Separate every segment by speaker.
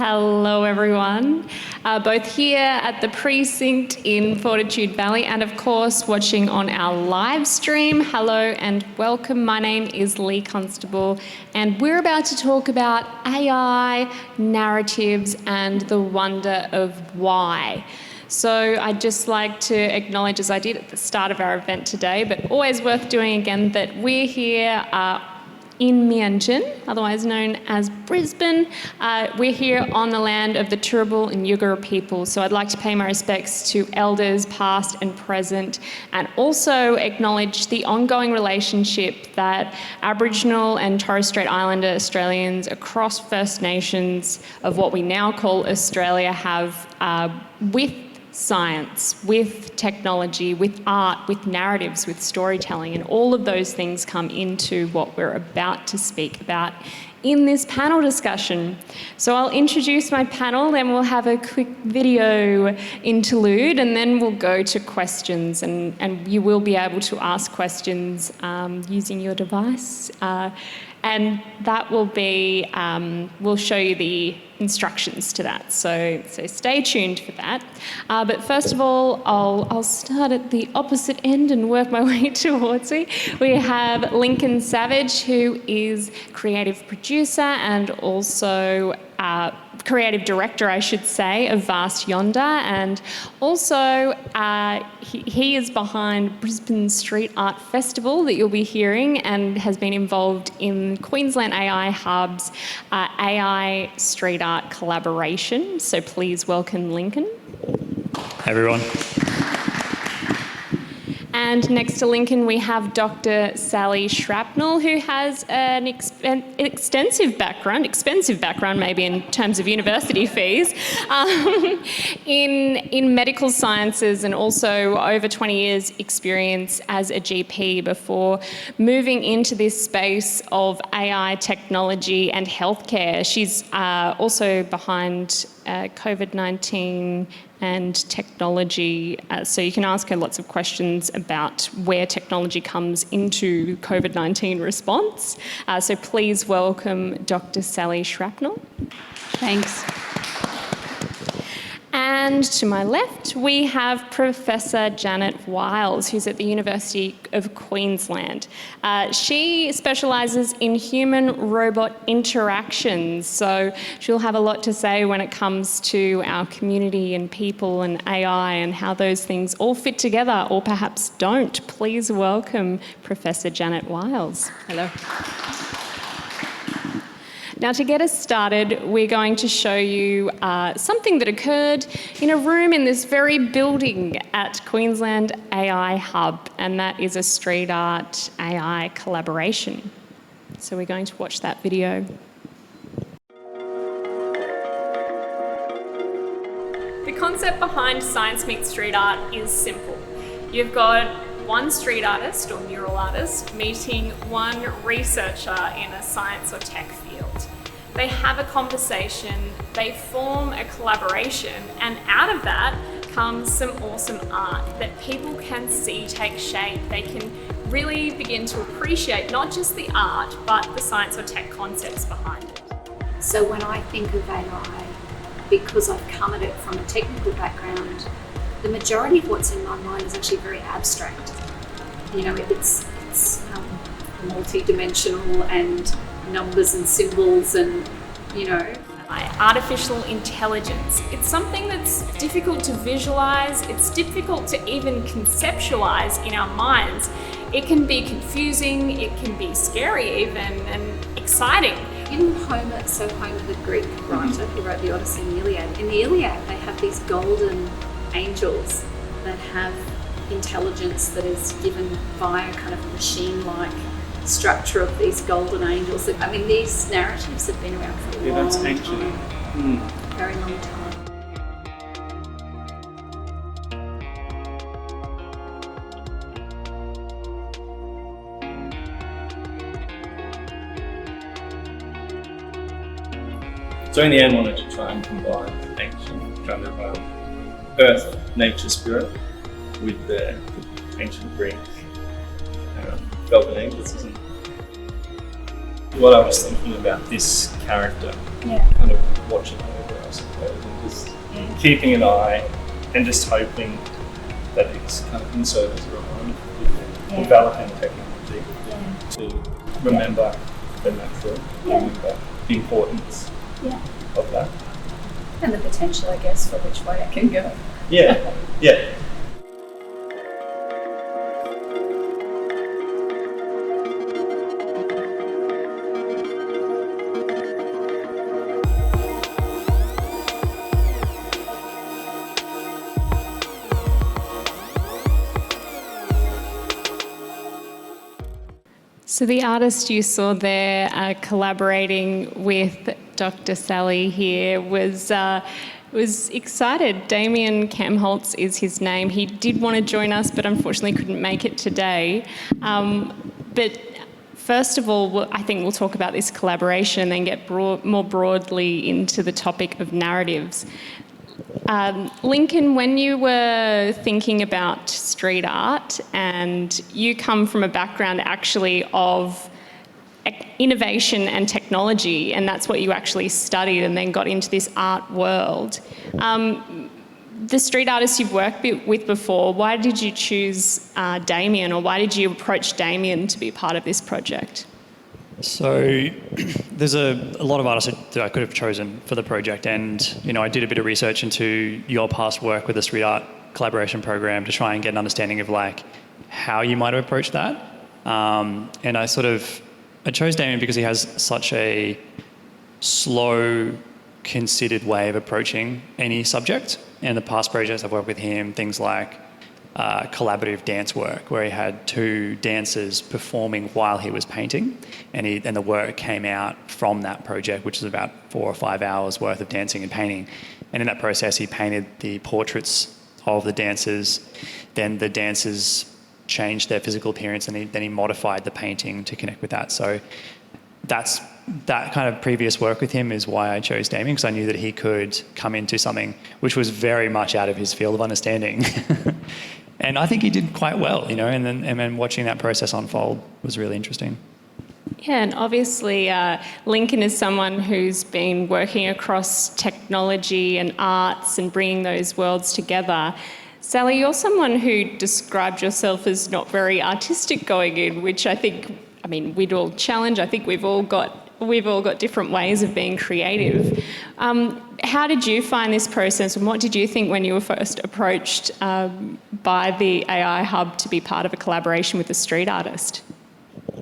Speaker 1: Hello everyone, both here at the precinct in Fortitude Valley and of course watching on our live stream. Hello and welcome. My name is Lee Constable and we're about to talk about AI, narratives and the wonder of why. So I'd just like to acknowledge, as I did at the start of our event today, but always worth doing again, that we're here in Mianjin, otherwise known as Brisbane. We're here on the land of the Turrbal and Yugara people, so I'd like to pay my respects to elders past and present, and also acknowledge the ongoing relationship that Aboriginal and Torres Strait Islander Australians across First Nations of what we now call Australia have with science, with technology, with art, with narratives, with storytelling, and all of those things come into what we're about to speak about in this panel discussion. So I'll introduce my panel, then we'll have a quick video interlude, and then we'll go to questions, and you will be able to ask questions using your device. And that will be, we'll show you the instructions to that. So stay tuned for that. But first of all, I'll start at the opposite end and work my way towards it. We have Lincoln Savage, who is creative producer and also creative director, I should say, of Vast Yonder, and also he is behind Brisbane Street Art Festival that you'll be hearing, and has been involved in Queensland AI Hub's AI Street Art collaboration. So please welcome Lincoln.
Speaker 2: Hey everyone.
Speaker 1: And next to Lincoln, we have Dr. Sally Shrapnel, who has an expensive background maybe in terms of university fees, in medical sciences, and also over 20 years experience as a GP before moving into this space of AI technology and healthcare. She's also behind COVID-19 and technology, so you can ask her lots of questions about where technology comes into COVID-19 response. So please welcome Dr. Sally Shrapnel.
Speaker 3: Thanks.
Speaker 1: And to my left, we have Professor Janet Wiles, who's at the University of Queensland. She specialises in human-robot interactions, so she'll have a lot to say when it comes to our community and people and AI and how those things all fit together, or perhaps don't. Please welcome Professor Janet Wiles.
Speaker 3: Hello.
Speaker 1: Now, to get us started, we're going to show you something that occurred in a room in this very building at Queensland AI Hub, and that is a street art AI collaboration. So we're going to watch that video. The concept behind Science Meets Street Art is simple. You've got one street artist or mural artist meeting one researcher in a science or tech field. They have a conversation, they form a collaboration, and out of that comes some awesome art that people can see take shape. They can really begin to appreciate not just the art, but the science or tech concepts behind it.
Speaker 3: So when I think of AI, because I've come at it from a technical background, the majority of what's in my mind is actually very abstract. You know, it's multi-dimensional and numbers and symbols and, you know.
Speaker 1: Artificial intelligence. It's something that's difficult to visualize, it's difficult to even conceptualize in our minds. It can be confusing, it can be scary even, and exciting.
Speaker 3: In Homer, so Homer, the Greek writer who wrote the Odyssey and the Iliad, in the Iliad they have these golden angels that have intelligence that is given via kind of machine-like structure of these golden angels. I mean, these narratives have been around for a long time. Very long time.
Speaker 2: So in the end, I wanted to try and combine ancient kind of earth, nature, spirit with the ancient Greek golden angels. what I was thinking about this character, kind of watching over, I suppose, and just keeping an eye and just hoping that it's kind of in service of developing technology to remember the natural, remember the importance of that.
Speaker 3: And the potential, I guess, for which way it can go.
Speaker 2: Yeah.
Speaker 1: So the artist you saw there collaborating with Dr. Sally here was excited. Damien Kamholtz is his name. He did want to join us, but unfortunately couldn't make it today. But first of all, I think we'll talk about this collaboration and then get more broadly into the topic of narratives. Lincoln, when you were thinking about street art, and you come from a background actually of innovation and technology, and that's what you actually studied and then got into this art world. The street artists you've worked with before, why did you choose Damien, or why did you approach Damien to be part of this project?
Speaker 4: So there's a lot of artists that I could have chosen for the project, and I did a bit of research into your past work with the street art collaboration program to try and get an understanding of how you might have approached that. And I chose Damien because he has such a slow, considered way of approaching any subject. And the past projects I've worked with him, things like collaborative dance work, where he had two dancers performing while he was painting, and the work came out from that project, which is about 4 or 5 hours worth of dancing and painting. And in that process, he painted the portraits of the dancers. Then the dancers changed their physical appearance, and then he modified the painting to connect with that. So that kind of previous work with him is why I chose Damien, because I knew that he could come into something which was very much out of his field of understanding. And I think he did quite well, and then watching that process unfold was really interesting.
Speaker 1: Yeah, and obviously Lincoln is someone who's been working across technology and arts and bringing those worlds together. Sally, you're someone who described yourself as not very artistic going in, which we'd all challenge. I think we've all got different ways of being creative. How did you find this process, and what did you think when you were first approached by the AI Hub to be part of a collaboration with a street artist?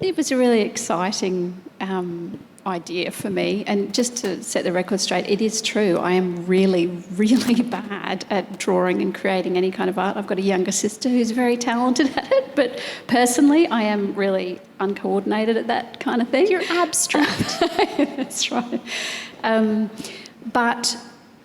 Speaker 5: It was a really exciting idea for me, and just to set the record straight, it is true. I am really, really bad at drawing and creating any kind of art. I've got a younger sister who's very talented at it, but personally I am really uncoordinated at that kind of thing.
Speaker 1: You're abstract.
Speaker 5: That's right. But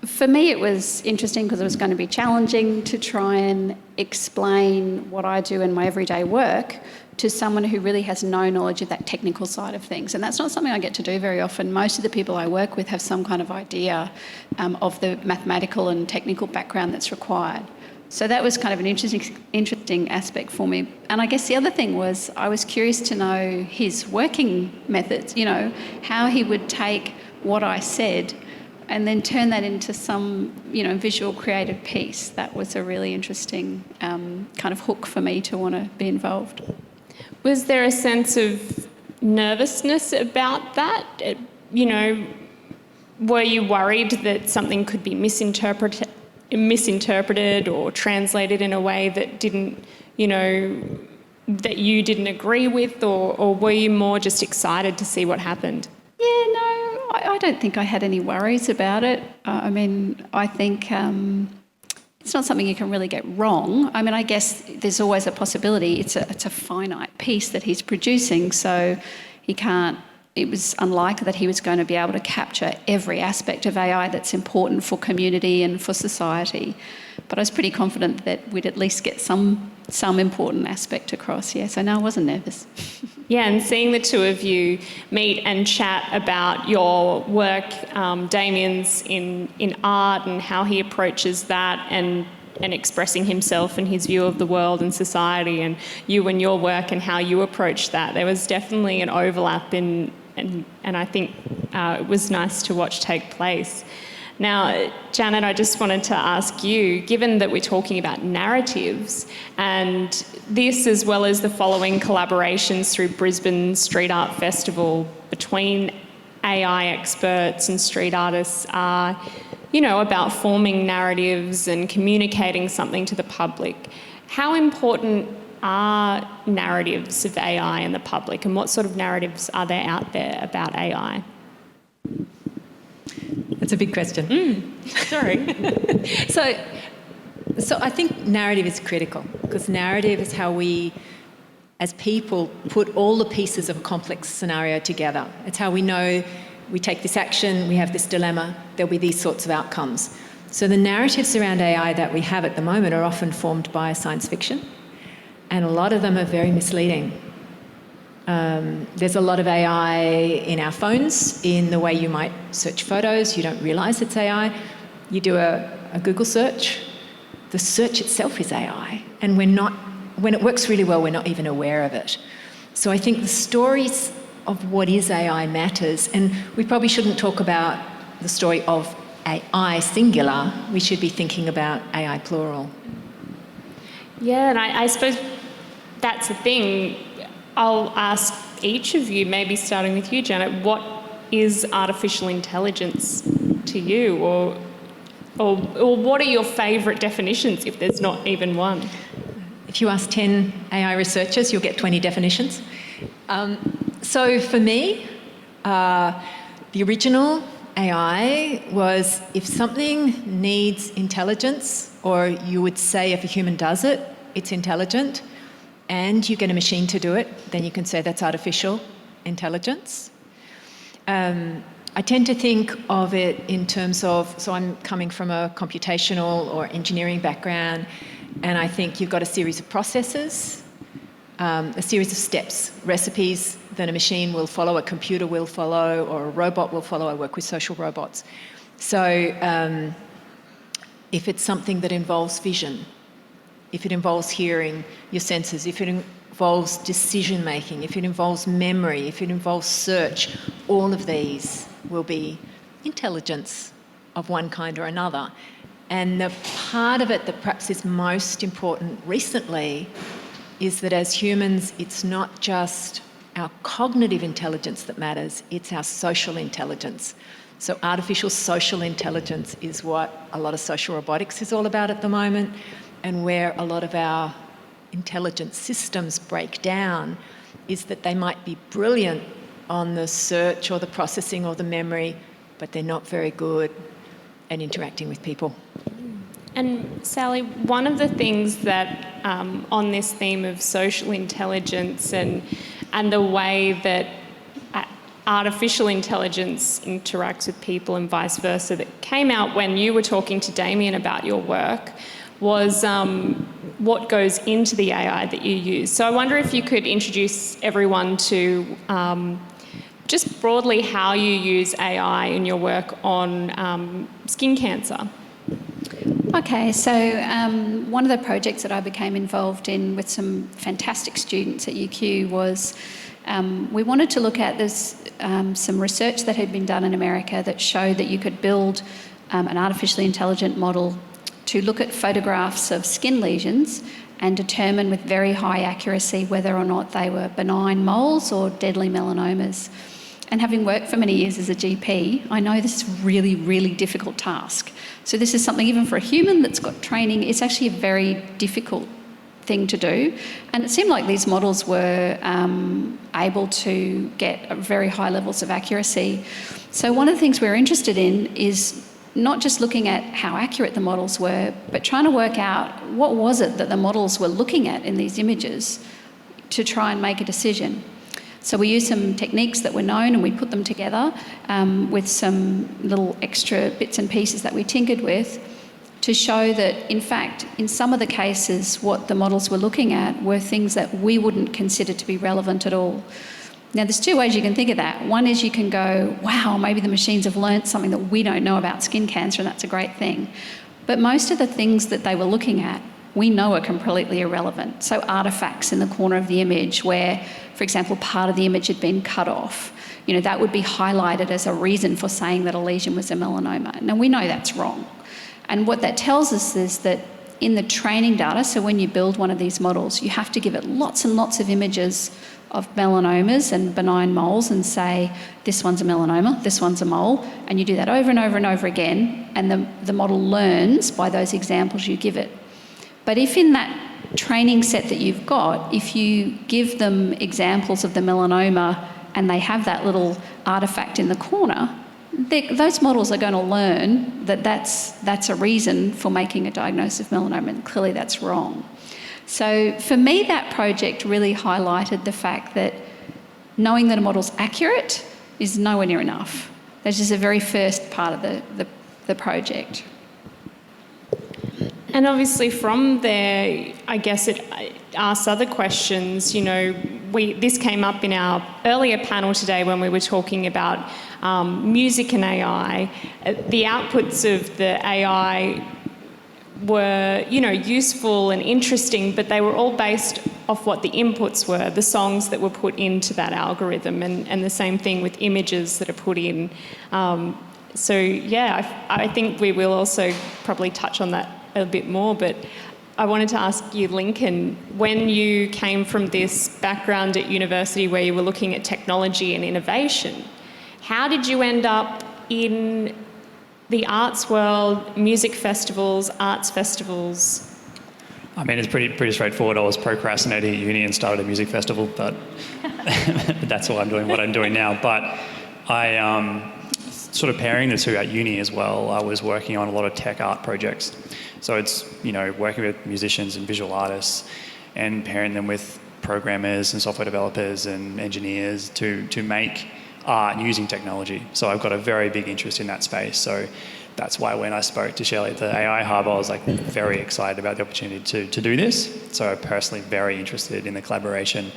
Speaker 5: for me it was interesting because it was going to be challenging to try and explain what I do in my everyday work to someone who really has no knowledge of that technical side of things. And that's not something I get to do very often. Most of the people I work with have some kind of idea of the mathematical and technical background that's required. So that was kind of an interesting aspect for me. And I guess the other thing was I was curious to know his working methods, how he would take what I said and then turn that into some, visual creative piece. That was a really interesting kind of hook for me to want to be involved.
Speaker 1: Was there a sense of nervousness about that? Were you worried that something could be misinterpreted or translated in a way that didn't, that you didn't agree with, or were you more just excited to see what happened?
Speaker 5: Yeah, no, I don't think I had any worries about it. I think it's not something you can really get wrong. I guess there's always a possibility. It's a finite piece that he's producing, so it was unlikely that he was going to be able to capture every aspect of AI that's important for community and for society. But I was pretty confident that we'd at least get some important aspect across, yeah. So no, I wasn't nervous.
Speaker 1: Yeah, and seeing the two of you meet and chat about your work, Damien's in art and how he approaches that and expressing himself and his view of the world and society, and you and your work and how you approach that. There was definitely an overlap in and I think it was nice to watch take place. Now, Janet, I just wanted to ask you, given that we're talking about narratives, and this as well as the following collaborations through Brisbane Street Art Festival between AI experts and street artists are, about forming narratives and communicating something to the public. How important are narratives of AI in the public, and what sort of narratives are there out there about AI?
Speaker 6: That's a big question.
Speaker 1: Sorry.
Speaker 6: So I think narrative is critical, because narrative is how we, as people, put all the pieces of a complex scenario together. It's how we know we take this action, we have this dilemma, there'll be these sorts of outcomes. So the narratives around AI that we have at the moment are often formed by science fiction, and a lot of them are very misleading. There's a lot of AI in our phones, in the way you might search photos. You don't realise it's AI. You do a Google search, the search itself is AI, and when it works really well, we're not even aware of it. So I think the stories of what is AI matters, and we probably shouldn't talk about the story of AI singular. We should be thinking about AI plural.
Speaker 1: Yeah, and I suppose that's the thing. I'll ask each of you, maybe starting with you, Janet, what is artificial intelligence to you, or what are your favourite definitions, if there's not even one?
Speaker 6: If you ask 10 AI researchers, you'll get 20 definitions. So for me, the original AI was, if something needs intelligence, or you would say if a human does it, it's intelligent, and you get a machine to do it, then you can say that's artificial intelligence. I tend to think of it in terms of, so I'm coming from a computational or engineering background, and I think you've got a series of processes, a series of steps, recipes that a machine will follow, a computer will follow, or a robot will follow. I work with social robots. So if it's something that involves vision, if it involves hearing, your senses, if it involves decision making, if it involves memory, if it involves search, all of these will be intelligence of one kind or another. And the part of it that perhaps is most important recently is that as humans, it's not just our cognitive intelligence that matters, it's our social intelligence. So artificial social intelligence is what a lot of social robotics is all about at the moment, and where a lot of our intelligence systems break down is that they might be brilliant on the search or the processing or the memory, but they're not very good at interacting with people.
Speaker 1: And Sally, one of the things that on this theme of social intelligence and the way that artificial intelligence interacts with people and vice versa, that came out when you were talking to Damien about your work, was what goes into the AI that you use. So I wonder if you could introduce everyone to just broadly how you use AI in your work on skin cancer.
Speaker 5: Okay, so one of the projects that I became involved in with some fantastic students at UQ was we wanted to look at some research that had been done in America that showed that you could build an artificially intelligent model to look at photographs of skin lesions and determine with very high accuracy whether or not they were benign moles or deadly melanomas. And having worked for many years as a GP, I know this is a really, really difficult task. So this is something, even for a human that's got training, it's actually a very difficult thing to do. And it seemed like these models were able to get very high levels of accuracy. So one of the things we're interested in is not just looking at how accurate the models were, but trying to work out what was it that the models were looking at in these images to try and make a decision. So we used some techniques that were known and we put them together with some little extra bits and pieces that we tinkered with to show that, in fact, in some of the cases, what the models were looking at were things that we wouldn't consider to be relevant at all. Now, there's two ways you can think of that. One is you can go, wow, maybe the machines have learnt something that we don't know about skin cancer, and that's a great thing. But most of the things that they were looking at we know are completely irrelevant. So artefacts in the corner of the image where, for example, part of the image had been cut off, that would be highlighted as a reason for saying that a lesion was a melanoma. Now, we know that's wrong. And what that tells us is that in the training data, so when you build one of these models, you have to give it lots and lots of images of melanomas and benign moles and say, this one's a melanoma, this one's a mole, and you do that over and over and over again, and the model learns by those examples you give it. But if in that training set that you've got, if you give them examples of the melanoma and they have that little artefact in the corner, those models are going to learn that that's a reason for making a diagnosis of melanoma, and clearly that's wrong. So for me, that project really highlighted the fact that knowing that a model's accurate is nowhere near enough. That's just the very first part of the project.
Speaker 1: And obviously from there, I guess it asks other questions. This came up in our earlier panel today when we were talking about music and AI. The outputs of the AI were, useful and interesting, but they were all based off what the inputs were, the songs that were put into that algorithm, and the same thing with images that are put in. I think we will also probably touch on that a bit more, but I wanted to ask you, Lincoln, when you came from this background at university where you were looking at technology and innovation, how did you end up in the arts world, music festivals, arts festivals?
Speaker 4: I mean, it's pretty straightforward. I was procrastinating at uni and started a music festival, but that's why I'm doing what I'm doing now. But I sort of pairing the two at uni as well, I was working on a lot of tech art projects. So it's, working with musicians and visual artists and pairing them with programmers and software developers and engineers to make art using technology. So I've got a very big interest in that space. So that's why when I spoke to Shelley at the AI Hub, I was very excited about the opportunity to do this. So I'm personally very interested in the collaboration.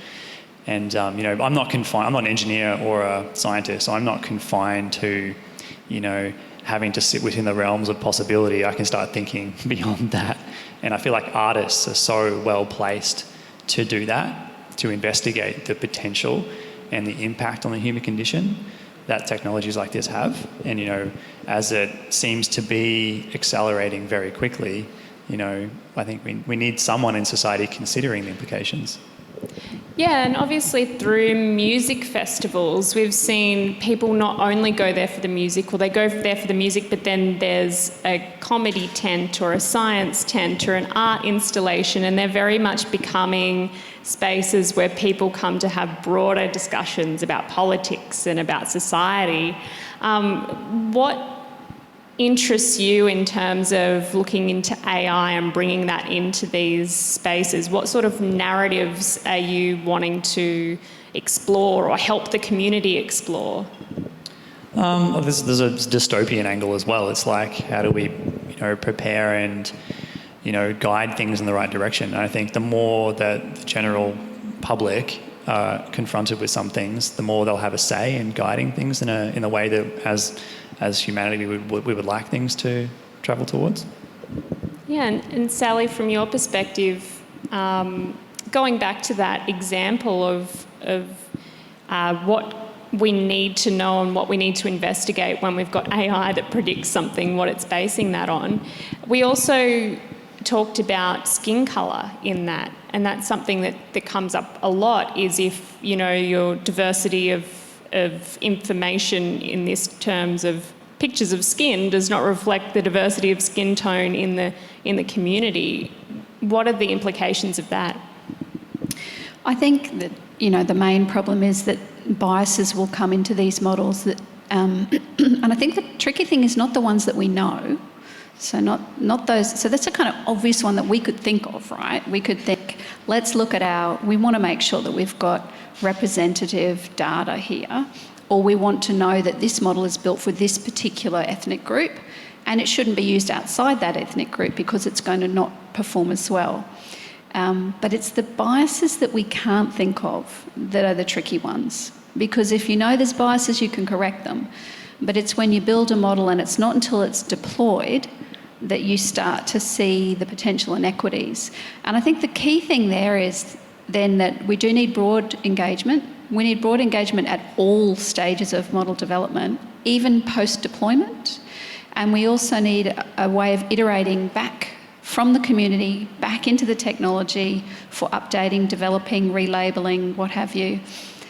Speaker 4: And, I'm not confined, I'm not an engineer or a scientist, so I'm not confined to, having to sit within the realms of possibility. I can start thinking beyond that. And I feel like artists are so well placed to do that, to investigate the potential and the impact on the human condition that technologies like this have. And, as it seems to be accelerating very quickly, I think we need someone in society considering the implications.
Speaker 1: Yeah, and obviously through music festivals, we've seen people not only go there for the music, well, they go there for the music, but then there's a comedy tent or a science tent or an art installation, and they're very much becoming spaces where people come to have broader discussions about politics and about society. What interests you in terms of looking into AI and bringing that into these spaces? What sort of narratives are you wanting to explore or help the community explore?
Speaker 4: There's a dystopian angle as well. It's like, how do we, prepare and, guide things in the right direction? And I think the more that the general public are confronted with some things, the more they'll have a say in guiding things in a way that as humanity we would like things to travel towards.
Speaker 1: Yeah, and Sally, from your perspective, going back to that example of what we need to know and what we need to investigate when we've got AI that predicts something, what it's basing that on. We also talked about skin colour in that, and that's something that comes up a lot, is if, your diversity of information in this terms of pictures of skin does not reflect the diversity of skin tone in the community. What are the implications of that?
Speaker 5: I think that, the main problem is that biases will come into these models that, and I think the tricky thing is not the ones that we know. So not those, so that's a kind of obvious one that we could think of, right? We could think, let's look at we want to make sure that we've got representative data here, or we want to know that this model is built for this particular ethnic group and it shouldn't be used outside that ethnic group because it's going to not perform as well. But it's the biases that we can't think of that are the tricky ones, because if you know there's biases, you can correct them. But it's when you build a model and it's not until it's deployed that you start to see the potential inequities. And I think the key thing there is then that we do need broad engagement. We need broad engagement at all stages of model development, even post-deployment. And we also need a way of iterating back from the community, back into the technology for updating, developing, relabeling, what have you.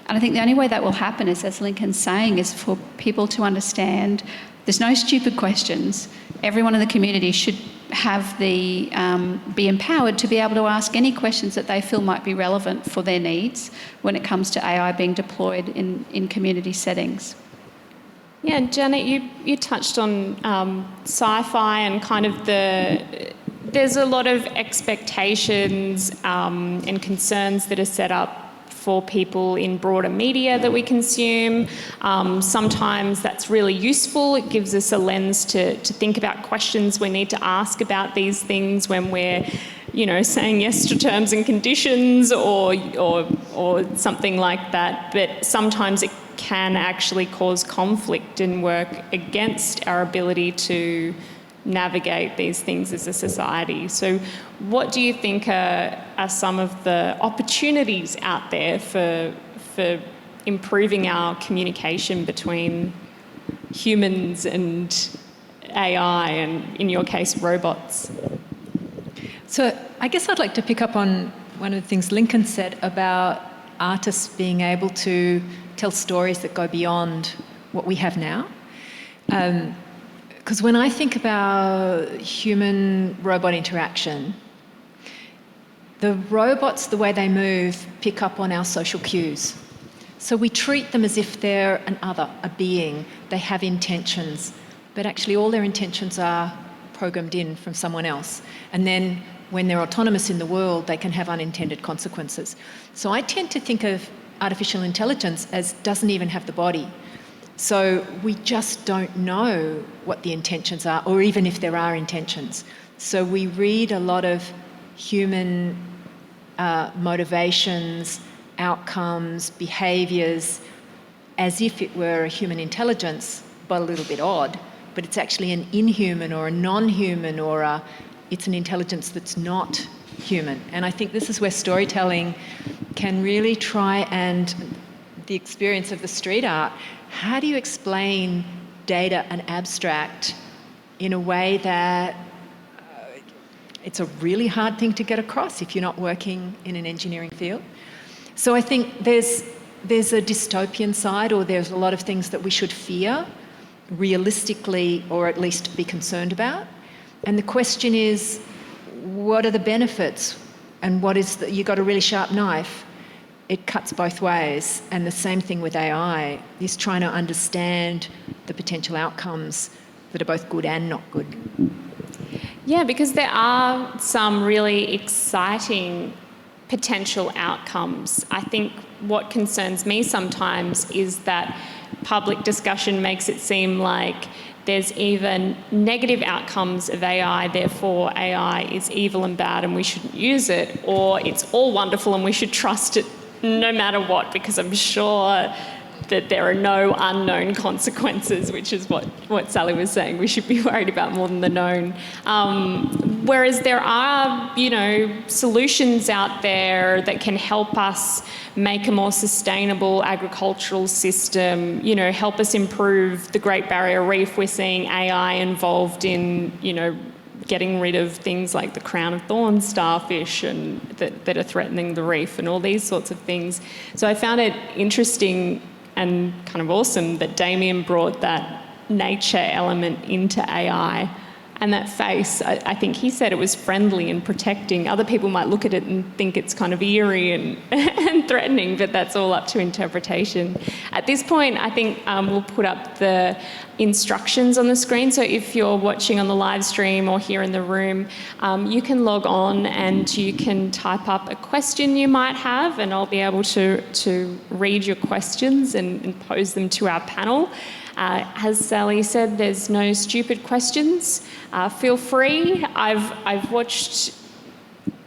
Speaker 5: And I think the only way that will happen is, as Lincoln's saying, is for people to understand there's no stupid questions. Everyone in the community should have be empowered to be able to ask any questions that they feel might be relevant for their needs when it comes to AI being deployed in community settings.
Speaker 1: Yeah, Janet, you touched on sci-fi and kind of there's a lot of expectations and concerns that are set up for people in broader media that we consume. Sometimes that's really useful. It gives us a lens to think about questions we need to ask about these things when we're, saying yes to terms and conditions or something like that. But sometimes it can actually cause conflict and work against our ability to navigate these things as a society. So what do you think are some of the opportunities out there for improving our communication between humans and AI and, in your case, robots?
Speaker 6: So I guess I'd like to pick up on one of the things Lincoln said about artists being able to tell stories that go beyond what we have now. Because when I think about human-robot interaction, the robots, the way they move, pick up on our social cues. So we treat them as if they're an other, a being. They have intentions, but actually all their intentions are programmed in from someone else. And then when they're autonomous in the world, they can have unintended consequences. So I tend to think of artificial intelligence as doesn't even have the body. So we just don't know what the intentions are, or even if there are intentions. So we read a lot of human motivations, outcomes, behaviours, as if it were a human intelligence, but a little bit odd. But it's actually an inhuman or a non-human or it's an intelligence that's not human. And I think this is where storytelling can really try and, the experience of the street art, how do you explain data and abstract in a way that it's a really hard thing to get across if you're not working in an engineering field? So I think there's a dystopian side, or there's a lot of things that we should fear realistically, or at least be concerned about. And the question is, what are the benefits? And you've got a really sharp knife. It cuts both ways. And the same thing with AI is trying to understand the potential outcomes that are both good and not good.
Speaker 1: Yeah, because there are some really exciting potential outcomes. I think what concerns me sometimes is that public discussion makes it seem like there's even negative outcomes of AI, therefore AI is evil and bad and we shouldn't use it, or it's all wonderful and we should trust it no matter what, because I'm sure that there are no unknown consequences, which is what Sally was saying. We should be worried about more than the known. Whereas there are, solutions out there that can help us make a more sustainable agricultural system, help us improve the Great Barrier Reef. We're seeing AI involved in, getting rid of things like the crown of thorns starfish and that are threatening the reef and all these sorts of things. So I found it interesting and kind of awesome that Damien brought that nature element into AI. And that face, I think he said it was friendly and protecting. Other people might look at it and think it's kind of eerie and threatening, but that's all up to interpretation. At this point, I think we'll put up the instructions on the screen. So if you're watching on the live stream or here in the room, you can log on and you can type up a question you might have, and I'll be able to read your questions and pose them to our panel. As Sally said, there's no stupid questions. Feel free. I've watched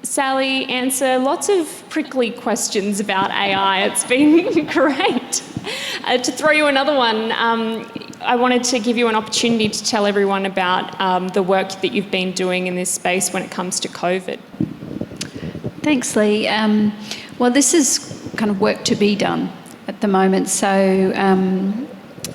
Speaker 1: Sally answer lots of prickly questions about AI. It's been great. To throw you another one, I wanted to give you an opportunity to tell everyone about the work that you've been doing in this space when it comes to COVID.
Speaker 5: Thanks, Lee. Well, this is kind of work to be done at the moment. So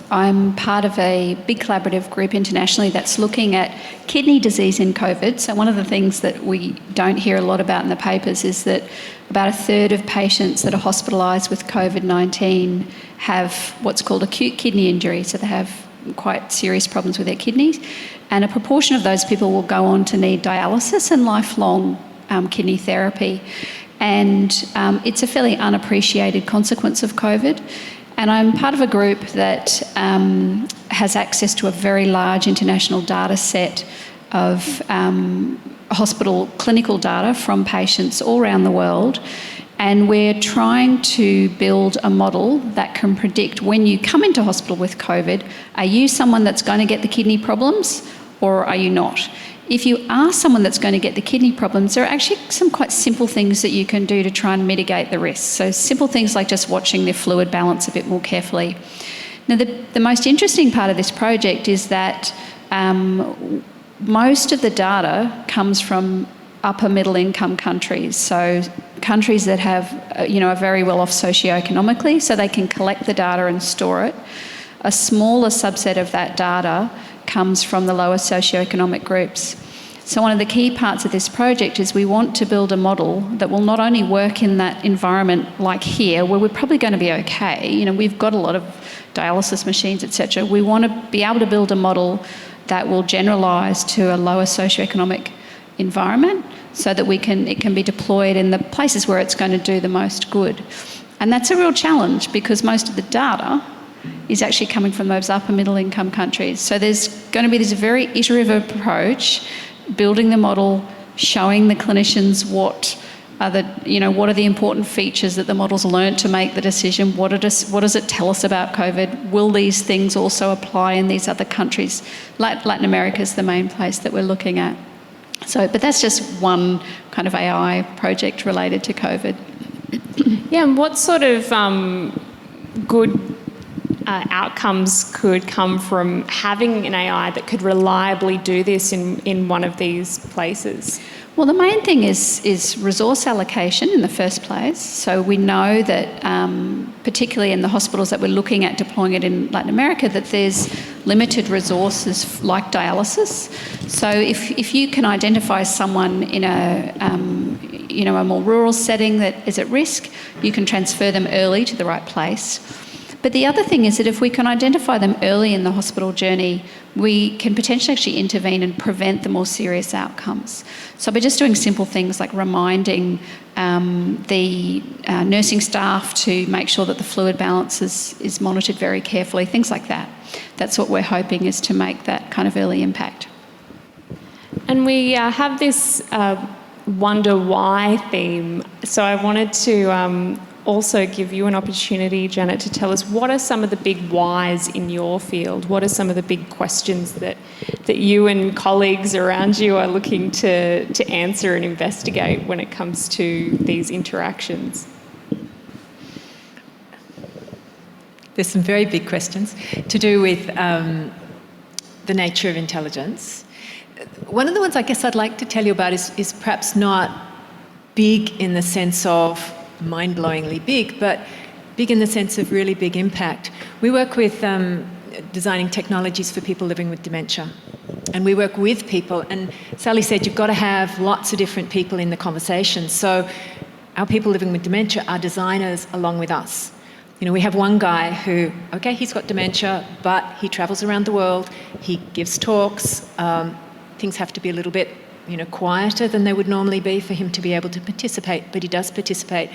Speaker 5: I'm part of a big collaborative group internationally that's looking at kidney disease in COVID. So one of the things that we don't hear a lot about in the papers is that about a third of patients that are hospitalised with COVID-19 have what's called acute kidney injury. So they have quite serious problems with their kidneys. And a proportion of those people will go on to need dialysis and lifelong kidney therapy. And it's a fairly unappreciated consequence of COVID. And I'm part of a group that has access to a very large international data set of hospital clinical data from patients all around the world. And we're trying to build a model that can predict when you come into hospital with COVID, are you someone that's going to get the kidney problems or are you not? If you are someone that's going to get the kidney problems, there are actually some quite simple things that you can do to try and mitigate the risk. So simple things like just watching their fluid balance a bit more carefully. Now, the most interesting part of this project is that most of the data comes from upper middle income countries. So countries that have, are very well off socioeconomically, so they can collect the data and store it. A smaller subset of that data comes from the lower socioeconomic groups. So one of the key parts of this project is we want to build a model that will not only work in that environment like here, where we're probably going to be okay, we've got a lot of dialysis machines, etc. We want to be able to build a model that will generalise to a lower socioeconomic environment so that it can be deployed in the places where it's going to do the most good. And that's a real challenge because most of the data is actually coming from those upper middle income countries. So there's going to be this very iterative approach, building the model, showing the clinicians what are the important features that the model's learnt to make the decision, what does it tell us about COVID, will these things also apply in these other countries? Latin America is the main place that we're looking at. But that's just one kind of AI project related to COVID.
Speaker 1: Yeah, and what sort of good outcomes could come from having an AI that could reliably do this in one of these places?
Speaker 5: Well, the main thing is resource allocation in the first place. So we know that, particularly in the hospitals that we're looking at deploying it in Latin America, that there's limited resources like dialysis. So if you can identify someone in a more rural setting that is at risk, you can transfer them early to the right place. But the other thing is that if we can identify them early in the hospital journey, we can potentially actually intervene and prevent the more serious outcomes. So by just doing simple things like reminding the nursing staff to make sure that the fluid balance is monitored very carefully, things like that. That's what we're hoping is to make that kind of early impact.
Speaker 1: And we have this wonder why theme. So I wanted to also give you an opportunity, Janet, to tell us what are some of the big whys in your field? What are some of the big questions that you and colleagues around you are looking to answer and investigate when it comes to these interactions?
Speaker 6: There's some very big questions to do with the nature of intelligence. One of the ones I guess I'd like to tell you about is perhaps not big in the sense of mind-blowingly big, but big in the sense of really big impact. We work with designing technologies for people living with dementia. And we work with people, and Sally said you've got to have lots of different people in the conversation. So our people living with dementia are designers along with us. We have one guy who, he's got dementia, but he travels around the world, he gives talks, things have to be a little bit quieter than they would normally be for him to be able to participate, but he does participate.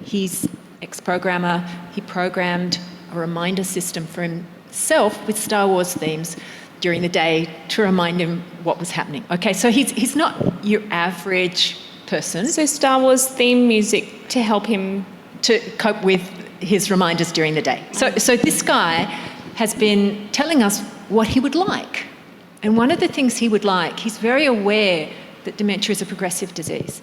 Speaker 6: He's ex-programmer. He programmed a reminder system for himself with Star Wars themes during the day to remind him what was happening. So he's not your average person.
Speaker 1: So Star Wars theme music to help him
Speaker 6: to cope with his reminders during the day. So this guy has been telling us what he would like. And one of the things he would like, he's very aware that dementia is a progressive disease.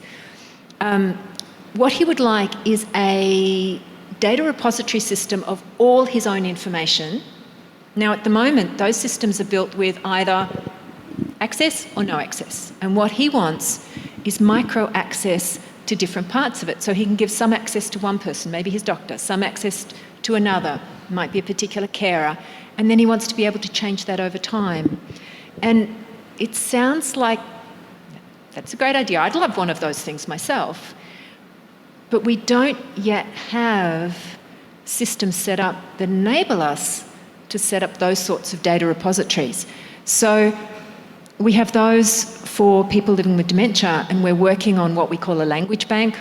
Speaker 6: What he would like is a data repository system of all his own information Now, at the moment, those systems are built with either access or no access. And what he wants is micro access to different parts of it. So he can give some access to one person, maybe his doctor, some access to another, might be a particular carer, and then he wants to be able to change that over time. And it sounds like that's a great idea. I'd love one of those things myself. But we don't yet have systems set up that enable us to set up those sorts of data repositories. So we have those for people living with dementia, and we're working on what we call a language bank,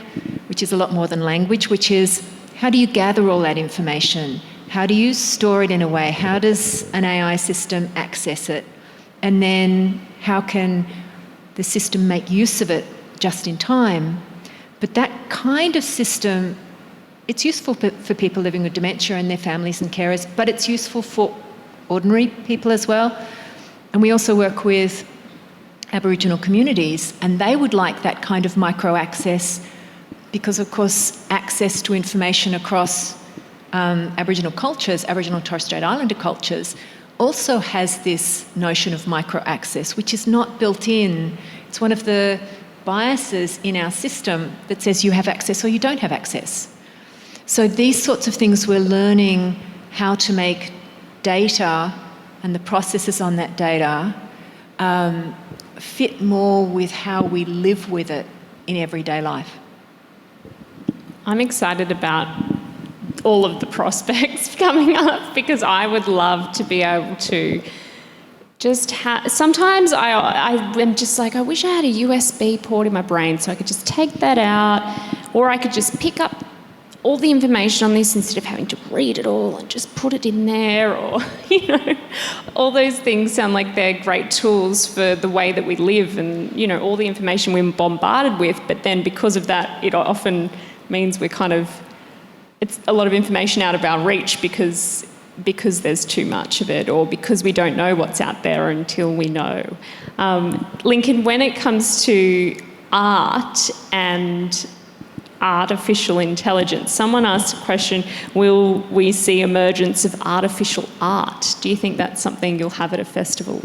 Speaker 6: which is a lot more than language, which is how do you gather all that information? How do you store it in a way? How does an AI system access it? And then how can the system make use of it just in time? But that kind of system, it's useful for people living with dementia and their families and carers, but it's useful for ordinary people as well. And we also work with Aboriginal communities, and they would like that kind of micro access because, of course, access to information across Aboriginal cultures, Aboriginal and Torres Strait Islander cultures, also has this notion of micro access, which is not built in. It's one of the biases in our system that says you have access or you don't have access. So these sorts of things we're learning how to make data and the processes on that data fit more with how we live with it in everyday life.
Speaker 1: I'm excited about all of the prospects coming up because I would love to be able to just sometimes I'm just like, I wish I had a USB port in my brain so I could just take that out, or I could just pick up all the information on this instead of having to read it all and just put it in there, or, you know, all those things sound like they're great tools for the way that we live and, you know, all the information we're bombarded with, but then because of that, it often means it's a lot of information out of our reach because there's too much of it, or because we don't know what's out there until we know. Lincoln, when it comes to art and artificial intelligence, someone asked a question, will we see emergence of artificial art? Do you think that's something you'll have at a festival?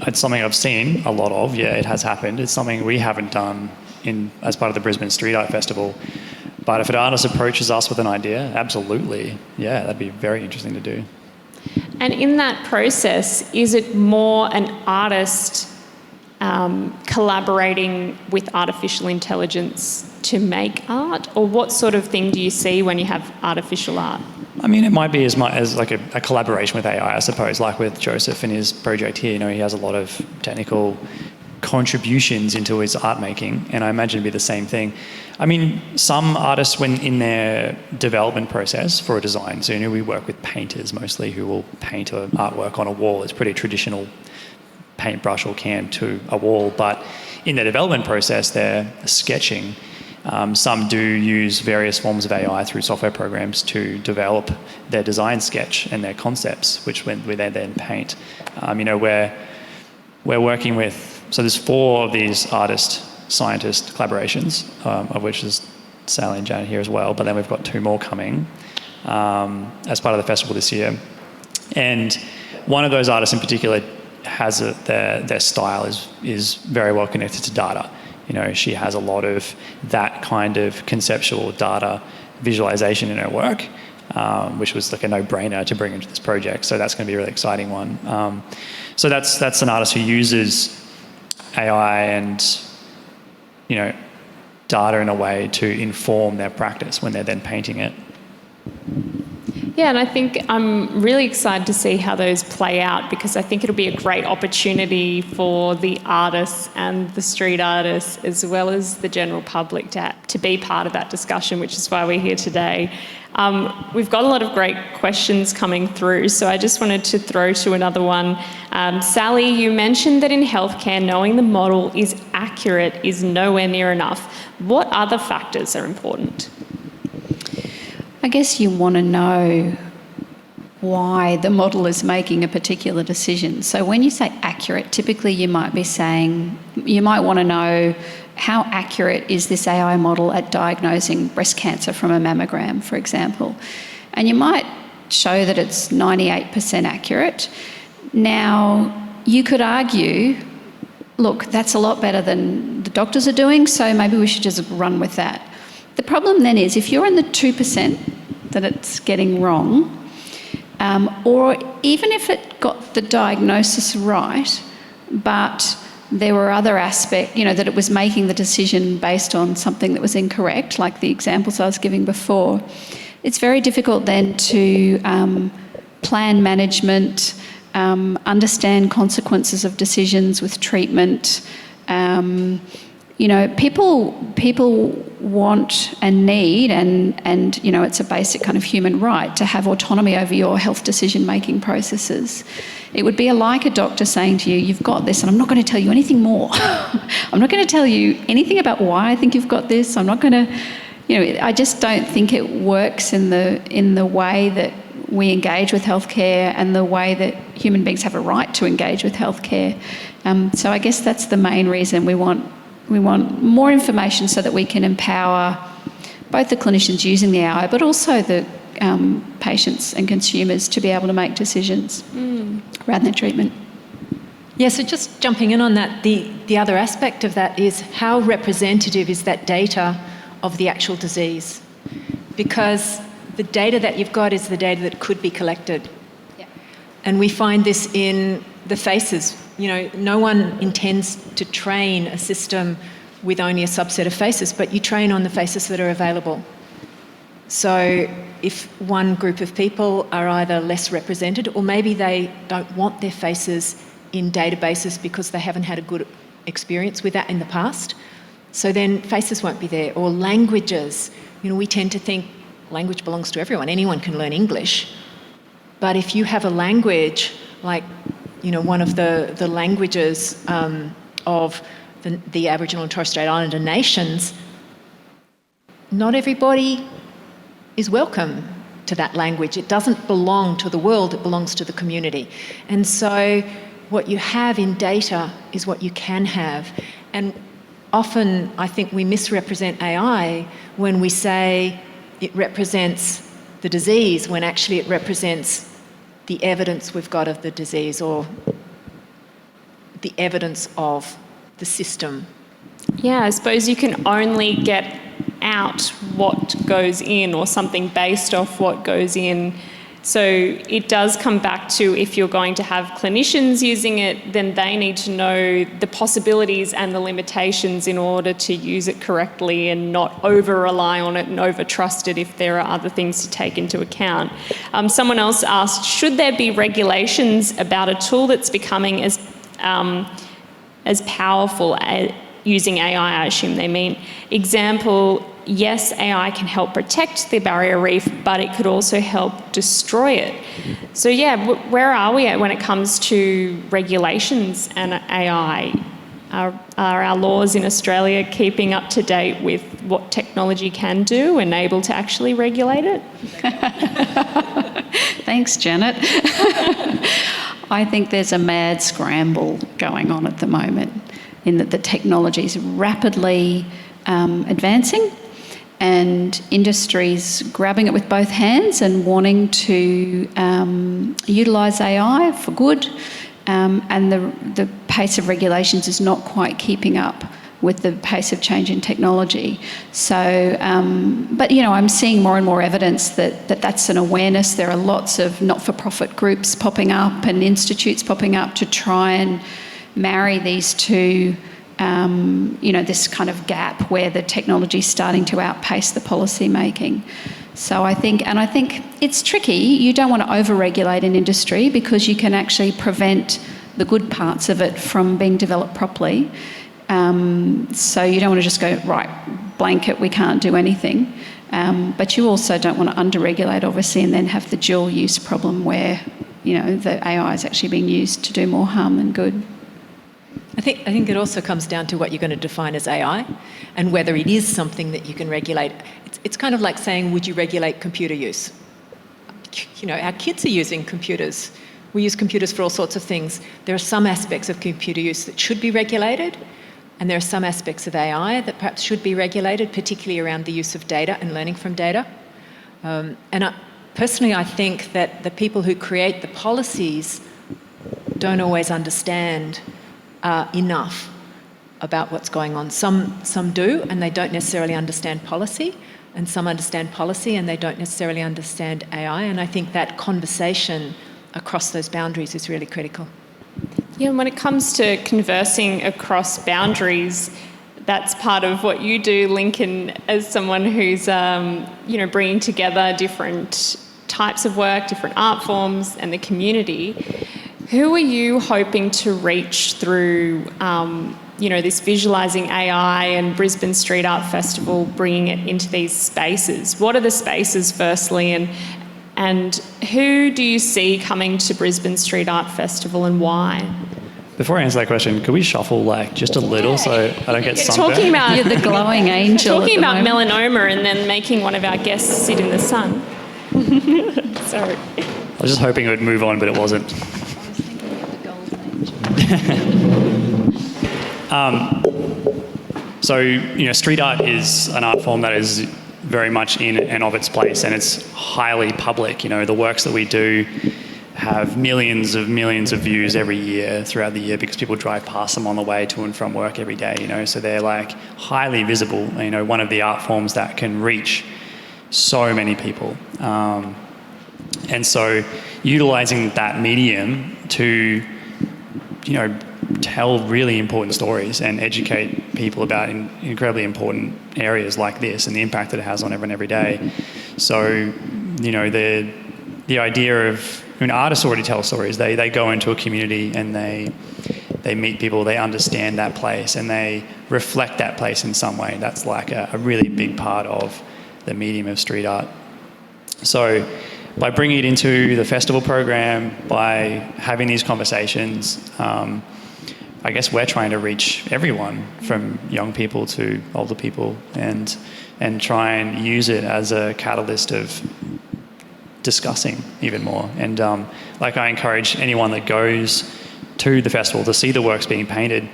Speaker 4: It's something I've seen a lot of, yeah, it has happened. It's something we haven't done as part of the Brisbane Street Art Festival. But if an artist approaches us with an idea, absolutely, yeah, that'd be very interesting to do.
Speaker 1: And in that process, is it more an artist collaborating with artificial intelligence to make art, or what sort of thing do you see when you have artificial art?
Speaker 4: I mean, it might be as much as like a collaboration with AI, I suppose, like with Joseph and his project here. You know, he has a lot of technical contributions into his art making, and I imagine it'd be the same thing. I mean, some artists, when in their development process for a design, so, you know, we work with painters mostly who will paint an artwork on a wall. It's pretty traditional paintbrush or can to a wall, but in the development process, they're sketching. Some do use various forms of AI through software programs to develop their design sketch and their concepts, which they then paint. You know, we're working with, so there's 4 of these artist-scientist collaborations, of which is Sally and Janet here as well, but then we've got 2 more coming as part of the festival this year. And one of those artists in particular has their style is very well connected to data. You know, she has a lot of that kind of conceptual data visualization in her work, which was like a no-brainer to bring into this project. So that's going to be a really exciting one. So that's an artist who uses AI and, you know, data in a way to inform their practice when they're then painting it.
Speaker 1: Yeah, and I think I'm really excited to see how those play out, because I think it'll be a great opportunity for the artists and the street artists, as well as the general public, to be part of that discussion, which is why we're here today. We've got a lot of great questions coming through, so I just wanted to throw to another one. Sally, you mentioned that in healthcare, knowing the model is accurate is nowhere near enough. What other factors are important?
Speaker 5: I guess you want to know why the model is making a particular decision. So when you say accurate, typically you might want to know how accurate is this AI model at diagnosing breast cancer from a mammogram, for example. And you might show that it's 98% accurate. Now, you could argue, look, that's a lot better than the doctors are doing, so maybe we should just run with that. The problem then is if you're in the 2% that it's getting wrong, or even if it got the diagnosis right, but there were other aspects, that it was making the decision based on something that was incorrect, like the examples I was giving before, it's very difficult then to plan management, understand consequences of decisions with treatment. People want and need, and it's a basic kind of human right to have autonomy over your health decision-making processes. It would be like a doctor saying to you, you've got this, and I'm not going to tell you anything more. I'm not going to tell you anything about why I think you've got this. I'm not going to, I just don't think it works in the way that we engage with healthcare and the way that human beings have a right to engage with healthcare. So I guess that's the main reason we want more information so that we can empower both the clinicians using the AI, but also the patients and consumers to be able to make decisions around their treatment.
Speaker 6: Yeah, so just jumping in on that, the other aspect of that is how representative is that data of the actual disease? Because the data that you've got is the data that could be collected.
Speaker 5: Yeah.
Speaker 6: And we find this in the faces. No one intends to train a system with only a subset of faces, but you train on the faces that are available. So if one group of people are either less represented, or maybe they don't want their faces in databases because they haven't had a good experience with that in the past, so then faces won't be there. Or languages. We tend to think language belongs to everyone. Anyone can learn English. But if you have a language like, one of the languages of the Aboriginal and Torres Strait Islander nations, not everybody is welcome to that language. It doesn't belong to the world, it belongs to the community. And so what you have in data is what you can have. And often I think we misrepresent AI when we say it represents the disease, when actually it represents the evidence we've got of the disease, or the evidence of the system.
Speaker 1: Yeah, I suppose you can only get out what goes in, or something based off what goes in. So it does come back to, if you're going to have clinicians using it, then they need to know the possibilities and the limitations in order to use it correctly and not over-rely on it and over-trust it if there are other things to take into account. Someone else asked, should there be regulations about a tool that's becoming as powerful as using AI, I assume they mean. Example, yes, AI can help protect the barrier reef, but it could also help destroy it. So yeah, where are we at when it comes to regulations and AI? Are our laws in Australia keeping up to date with what technology can do and able to actually regulate it?
Speaker 5: Thanks, Janet. I think there's a mad scramble going on at the moment, in that the technology is rapidly advancing, and industries grabbing it with both hands and wanting to utilise AI for good, and the pace of regulations is not quite keeping up with the pace of change in technology. So, but I'm seeing more and more evidence that that's an awareness. There are lots of not-for-profit groups popping up and institutes popping up to try and marry these two, this kind of gap where the technology is starting to outpace the policy making. So I think it's tricky. You don't want to over-regulate an industry because you can actually prevent the good parts of it from being developed properly. So you don't want to just go, right, blanket, we can't do anything. But you also don't want to under-regulate, obviously, and then have the dual use problem where, the AI is actually being used to do more harm than good.
Speaker 6: I think it also comes down to what you're going to define as AI and whether it is something that you can regulate. It's kind of like saying, would you regulate computer use? Our kids are using computers. We use computers for all sorts of things. There are some aspects of computer use that should be regulated, and there are some aspects of AI that perhaps should be regulated, particularly around the use of data and learning from data. And personally, I think that the people who create the policies don't always understand enough about what's going on. Some do, and they don't necessarily understand policy, and some understand policy and they don't necessarily understand AI, and I think that conversation across those boundaries is really critical.
Speaker 1: Yeah, and when it comes to conversing across boundaries, that's part of what you do, Lincoln, as someone who's, bringing together different types of work, different art forms, and the community. Who are you hoping to reach through, this visualising AI and Brisbane Street Art Festival, bringing it into these spaces? What are the spaces, firstly, and who do you see coming to Brisbane Street Art Festival and why?
Speaker 4: Before I answer that question, could we shuffle just a little so I don't get sunburned?
Speaker 1: Talking about
Speaker 5: You're the glowing angel.
Speaker 1: Talking about melanoma and then making one of our guests sit in the sun. Sorry.
Speaker 4: I was just hoping it would move on, but it wasn't.
Speaker 5: I was thinking of the golden angel.
Speaker 4: Street art is an art form that is very much in and of its place, and it's highly public. The works that we do have millions of views every year throughout the year because people drive past them on the way to and from work every day, so they're highly visible, one of the art forms that can reach so many people. And so utilising that medium to, tell really important stories and educate people about incredibly important areas like this and the impact that it has on everyone every day. So, the idea of, artists already tell stories. They go into a community and they meet people, they understand that place and they reflect that place in some way. That's a really big part of the medium of street art. So by bringing it into the festival program, by having these conversations, I guess we're trying to reach everyone from young people to older people and try and use it as a catalyst of discussing even more. And I encourage anyone that goes to the festival to see the works being painted,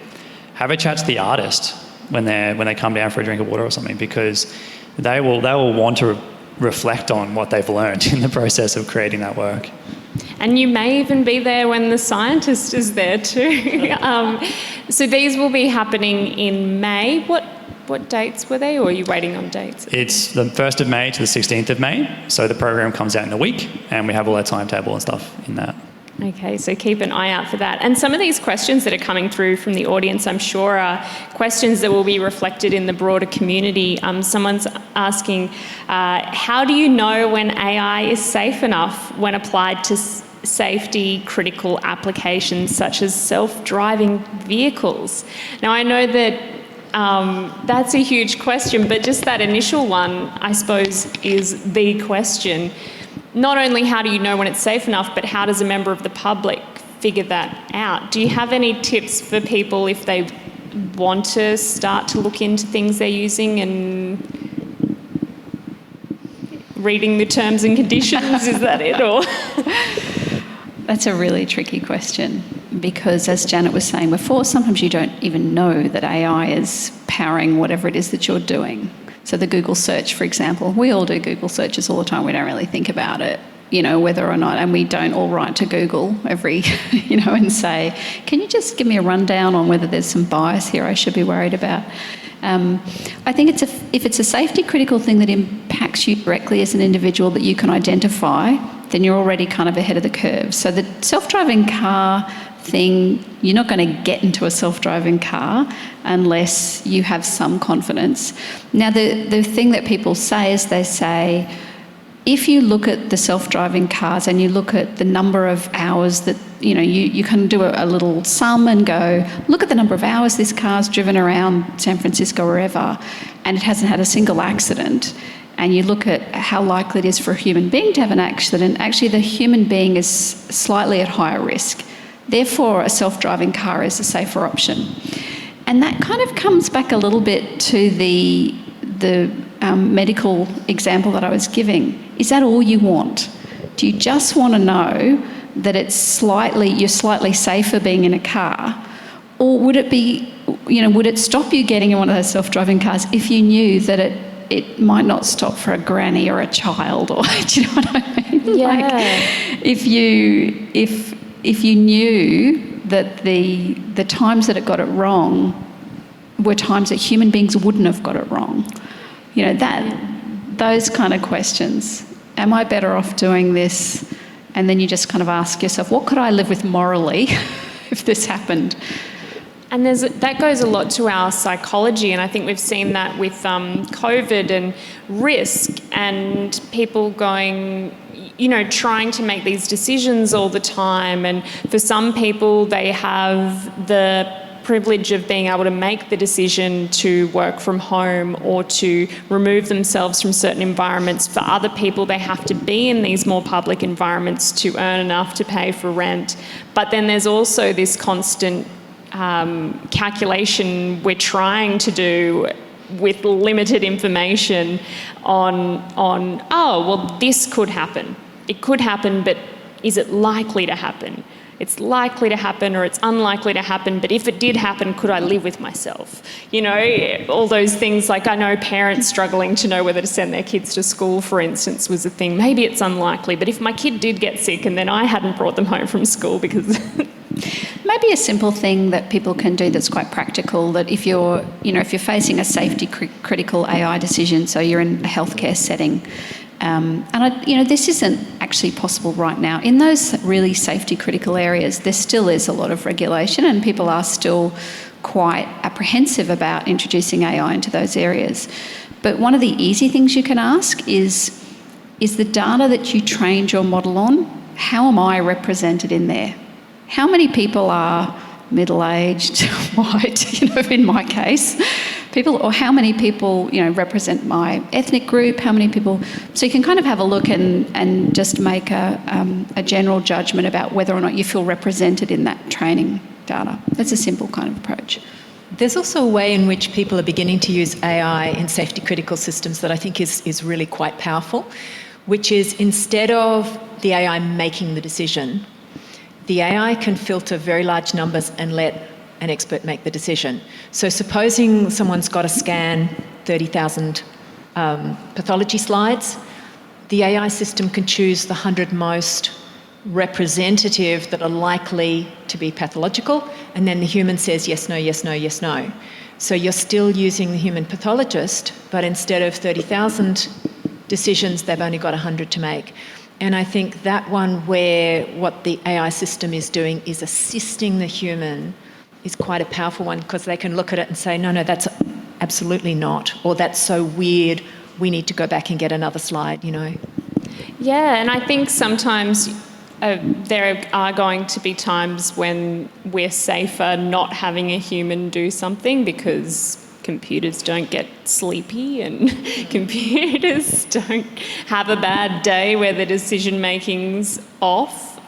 Speaker 4: have a chat to the artist when they come down for a drink of water or something, because they will want to reflect on what they've learned in the process of creating that work.
Speaker 1: And you may even be there when the scientist is there too. So these will be happening in May. What dates were they, or are you waiting on dates?
Speaker 4: It's the 1st of May to the 16th of May. So the program comes out in a week and we have all our timetable and stuff in that.
Speaker 1: Okay, so keep an eye out for that. And some of these questions that are coming through from the audience, I'm sure, are questions that will be reflected in the broader community. Someone's asking, how do you know when AI is safe enough when applied to safety critical applications such as self-driving vehicles? Now, I know that that's a huge question, but just that initial one, I suppose, is the question. Not only how do you know when it's safe enough, but how does a member of the public figure that out? Do you have any tips for people if they want to start to look into things they're using and reading the terms and conditions? Is that it, or?
Speaker 5: That's a really tricky question because, as Janet was saying before, sometimes you don't even know that AI is powering whatever it is that you're doing. So the Google search, for example, we all do Google searches all the time. We don't really think about it, whether or not, and we don't all write to Google every, and say, can you just give me a rundown on whether there's some bias here I should be worried about? I think if it's a safety critical thing that impacts you directly as an individual that you can identify, then you're already kind of ahead of the curve. So the self-driving car thing, you're not going to get into a self-driving car unless you have some confidence. Now, the thing that people say is they say, if you look at the self-driving cars and you look at the number of hours that, you can do a little sum and go, look at the number of hours this car's driven around San Francisco or wherever, and it hasn't had a single accident, and you look at how likely it is for a human being to have an accident, actually the human being is slightly at higher risk. Therefore, a self-driving car is a safer option. And that kind of comes back a little bit to the medical example that I was giving. Is that all you want? Do you just want to know that you're slightly safer being in a car? Or would it be, would it stop you getting in one of those self-driving cars if you knew that it might not stop for a granny or a child, or do you know what I mean?
Speaker 1: Yeah.
Speaker 5: Like, if you knew that the times that it got it wrong were times that human beings wouldn't have got it wrong, you know, those kind of questions. Am I better off doing this? And then you just kind of ask yourself, what could I live with morally if this happened?
Speaker 1: And that goes a lot to our psychology, and I think we've seen that with COVID and risk and people going, you know, trying to make these decisions all the time. And for some people, they have the privilege of being able to make the decision to work from home or to remove themselves from certain environments. For other people, they have to be in these more public environments to earn enough to pay for rent. But then there's also this constant calculation we're trying to do with limited information on oh, well, this could happen. It could happen, but is it likely to happen? It's likely to happen or it's unlikely to happen, but if it did happen, could I live with myself? You know, all those things. Like, I know parents struggling to know whether to send their kids to school, for instance, was a thing. Maybe it's unlikely, but if my kid did get sick and then I hadn't brought them home from school because...
Speaker 5: Maybe a simple thing that people can do that's quite practical, that if you're facing a safety critical AI decision, so you're in a healthcare setting, this isn't actually possible right now. In those really safety critical areas, there still is a lot of regulation and people are still quite apprehensive about introducing AI into those areas. But one of the easy things you can ask is the data that you trained your model on, how am I represented in there? How many people are middle-aged, white, in my case, or how many people, represent my ethnic group, how many people... So you can kind of have a look and just make a general judgment about whether or not you feel represented in that training data. That's a simple kind of approach.
Speaker 6: There's also a way in which people are beginning to use AI in safety critical systems that I think is really quite powerful, which is instead of the AI making the decision, the AI can filter very large numbers and let an expert make the decision. So supposing someone's got to scan 30,000 pathology slides, the AI system can choose the 100 most representative that are likely to be pathological, and then the human says yes, no, yes, no, yes, no. So you're still using the human pathologist, but instead of 30,000 decisions, they've only got 100 to make. And I think that one where what the AI system is doing is assisting the human is quite a powerful one, because they can look at it and say, no, that's absolutely not, or that's so weird, we need to go back and get another slide,
Speaker 1: Yeah, and I think sometimes there are going to be times when we're safer not having a human do something, because computers don't get sleepy and computers don't have a bad day where the decision making's off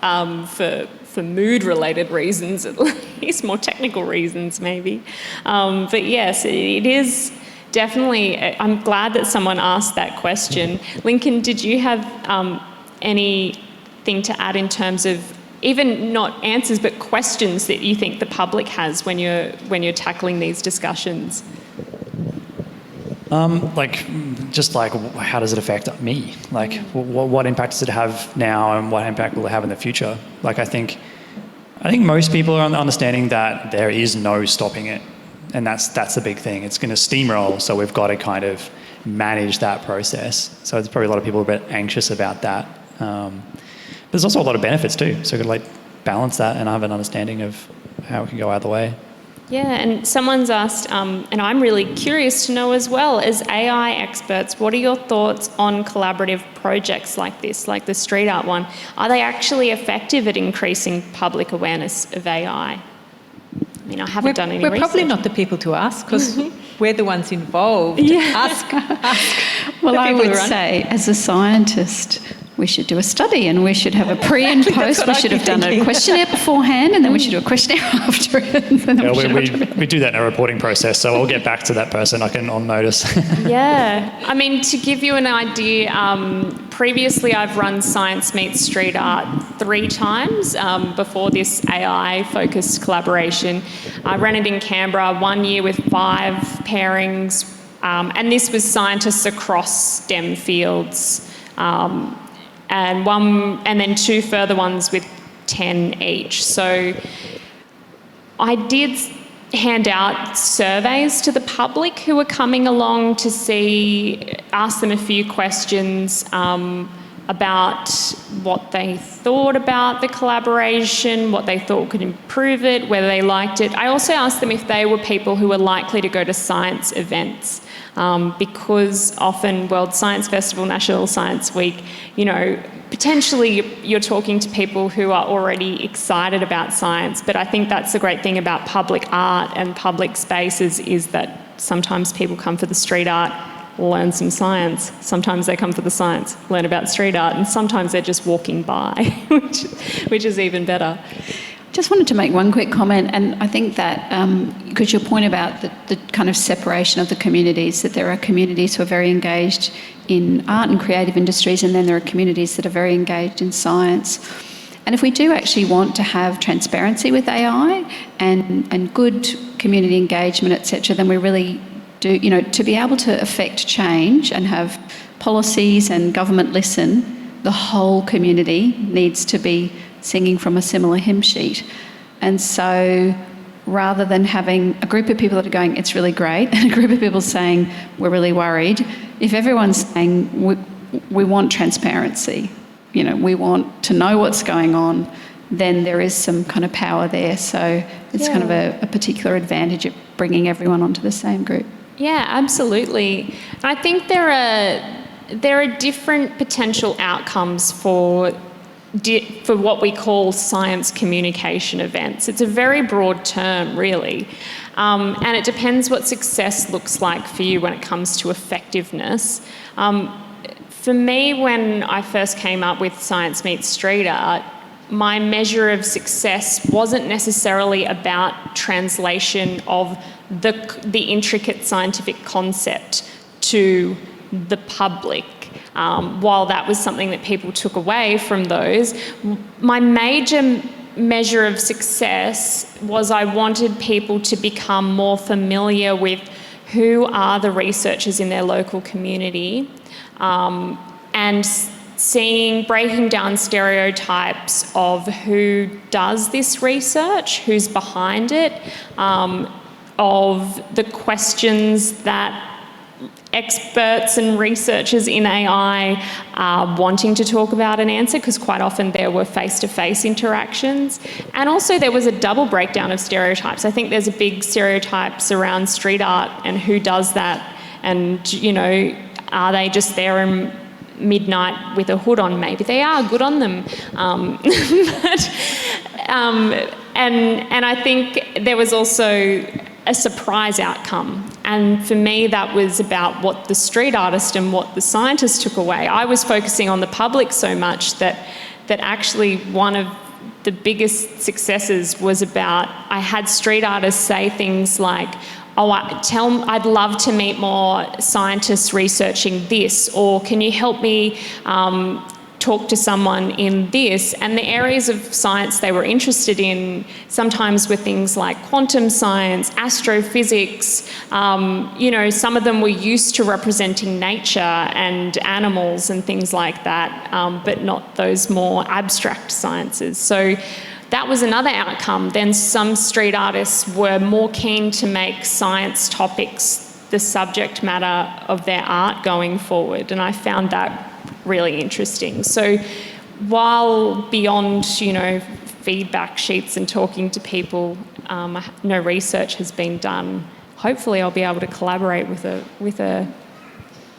Speaker 1: for mood-related reasons, at least, more technical reasons maybe. But yes, it is definitely... I'm glad that someone asked that question. Lincoln, did you have anything to add in terms of even not answers but questions that you think the public has when you're tackling these discussions?
Speaker 4: How does it affect me? What impact does it have now, and what impact will it have in the future? I think most people are understanding that there is no stopping it, and that's the big thing. It's going to steamroll, so we've got to kind of manage that process. So there's probably a lot of people a bit anxious about that. But there's also a lot of benefits too. So we've got to balance that and have an understanding of how it can go either way.
Speaker 1: Yeah, and someone's asked, and I'm really curious to know as well, as AI experts, what are your thoughts on collaborative projects like this, like the street art one? Are they actually effective at increasing public awareness of AI? I mean, I haven't done any research.
Speaker 6: We're probably not the people to ask, because we're the ones involved.
Speaker 1: Yeah.
Speaker 6: Ask.
Speaker 5: Well, I would say, as a scientist, we should do a study, and we should have a pre and post. We should have done a questionnaire beforehand, and then we should do a questionnaire after it.
Speaker 4: We do that in our reporting process, so I'll get back to that person on notice.
Speaker 1: Yeah. I mean, to give you an idea, previously I've run Science Meets Street Art 3 times before this AI-focused collaboration. I ran it in Canberra 1 year with 5 pairings, And this was scientists across STEM fields, and then 2 further ones with 10 each. So I did hand out surveys to the public who were coming along to ask them a few questions about what they thought about the collaboration, what they thought could improve it, whether they liked it. I also asked them if they were people who were likely to go to science events, because often World Science Festival, National Science Week, potentially you're talking to people who are already excited about science, but I think that's the great thing about public art and public spaces is that sometimes people come for the street art, learn some science. Sometimes they come for the science, learn about street art, and sometimes they're just walking by, which is even better.
Speaker 5: Just wanted to make one quick comment, and I think that because your point about the kind of separation of the communities, that there are communities who are very engaged in art and creative industries, and then there are communities that are very engaged in science. And if we do actually want to have transparency with AI and good community engagement, etc., then we really do, to be able to affect change and have policies and government listen, the whole community needs to be singing from a similar hymn sheet. And so rather than having a group of people that are going, it's really great, and a group of people saying, we're really worried, if everyone's saying, we want transparency, we want to know what's going on, then there is some kind of power there. So it's kind of a particular advantage of bringing everyone onto the same group.
Speaker 1: Yeah, absolutely. I think there are different potential outcomes for what we call science communication events. It's a very broad term, really, and it depends what success looks like for you when it comes to effectiveness. For me, when I first came up with Science Meets Street Art, my measure of success wasn't necessarily about translation of the intricate scientific concept to the public. While that was something that people took away from those, my major measure of success was I wanted people to become more familiar with who are the researchers in their local community, and breaking down stereotypes of who does this research, who's behind it, of the questions that experts and researchers in AI are wanting to talk about and answer, because quite often there were face-to-face interactions. And also there was a double breakdown of stereotypes. I think there's a big stereotypes around street art and who does that, and, are they just there in midnight with a hood on? Maybe they are, good on them. And I think there was also a surprise outcome. And for me, that was about what the street artist and what the scientist took away. I was focusing on the public so much that actually one of the biggest successes was about, I had street artists say things like, I'd love to meet more scientists researching this, or can you help me talk to someone in this? And the areas of science they were interested in sometimes were things like quantum science, astrophysics. Some of them were used to representing nature and animals and things like that, but not those more abstract sciences. So that was another outcome. Then some street artists were more keen to make science topics the subject matter of their art going forward, and I found that really interesting. So while beyond, feedback sheets and talking to people, no research has been done, hopefully I'll be able to collaborate